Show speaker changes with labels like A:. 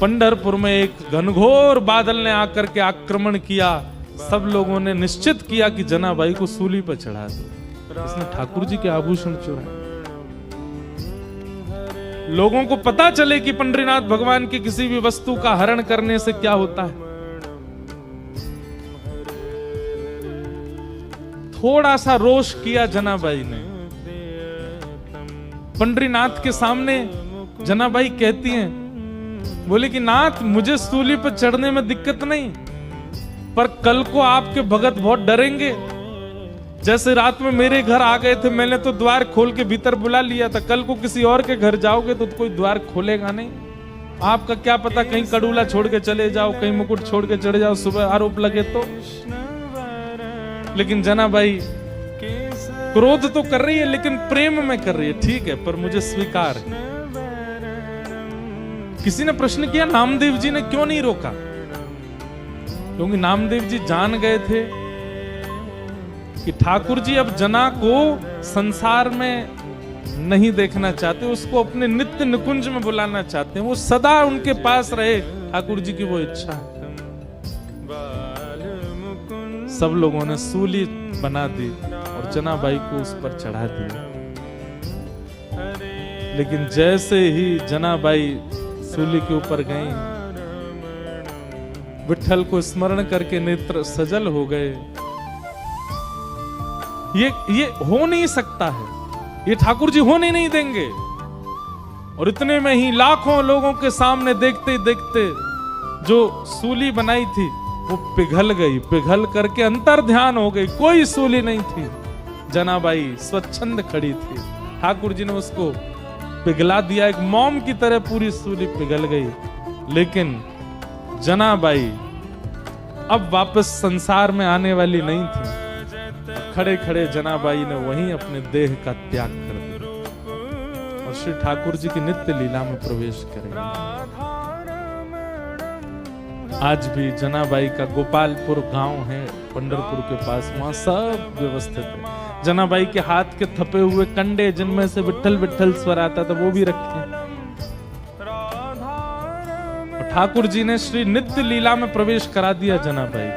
A: पंढरपुर में एक घनघोर बादल ने आकर के आक्रमण किया। सब लोगों ने निश्चित किया कि जनाबाई को सूली पर चढ़ा दो। इसने ठाकुर जी के आभूषण चुराए। लोगों को पता चले कि पंढरीनाथ भगवान की किसी भी वस्तु का हरण करने से क्या होता है। थोड़ा सा रोष किया जनाबाई ने। पंढरीनाथ के सामने जनाबाई कहती हैं, बोले कि नाथ मुझे सूली पर चढ़ने में दिक्कत नहीं, पर कल को आपके भगत बहुत डरेंगे। जैसे रात में मेरे घर आ गए थे, मैंने तो द्वार खोल के भीतर बुला लिया था। कल को किसी और के घर जाओगे तो कोई द्वार खोलेगा नहीं। आपका क्या पता, कहीं कड़ूला छोड़ के चले जाओ, कहीं मुकुट छोड़ के चले जाओ, सुबह आरोप लगे तो। लेकिन जनाबाई क्रोध तो कर रही है, लेकिन प्रेम में कर रही है। ठीक है, पर मुझे स्वीकार है। किसी ने प्रश्न किया, नामदेव जी ने क्यों नहीं रोका? क्योंकि नामदेव जी जान गए थे कि ठाकुर जी अब जना को संसार में नहीं देखना चाहते, उसको अपने नित्य निकुंज में बुलाना चाहते हैं। वो सदा उनके पास रहे, ठाकुर जी की वो इच्छा है। सब लोगों ने सूली बना दी और जनाबाई को उस पर चढ़ा दिया। लेकिन जैसे ही जनाबाई सूली के ऊपर गई, विठ्ठल को स्मरण करके नेत्र सजल हो गए। ये हो नहीं सकता है, ये ठाकुर जी होने नहीं देंगे। और इतने में ही लाखों लोगों के सामने देखते देखते जो सूली बनाई थी वो पिघल गई। पिघल करके अंतर ध्यान हो गई, कोई सूली नहीं थी। जनाबाई स्वच्छंद खड़ी थी। ठाकुर जी ने उसको पिघला दिया, एक मोम की तरह पूरी सूली पिघल गई। लेकिन जनाबाई अब वापस संसार में आने वाली नहीं थी। खड़े खड़े जनाबाई ने वहीं अपने देह का त्याग कर दिया और श्री ठाकुर जी की नित्य लीला में प्रवेश करेंगे। आज भी जनाबाई का गोपालपुर गांव है पंढरपुर के पास, वहां सब व्यवस्थित है। जनाबाई के हाथ के थपे हुए कंडे जिनमें से विठ्ठल विठ्ठल स्वर आता था वो भी रखे। ठाकुर जी ने श्री नित्य लीला में प्रवेश करा दिया जनाबाई।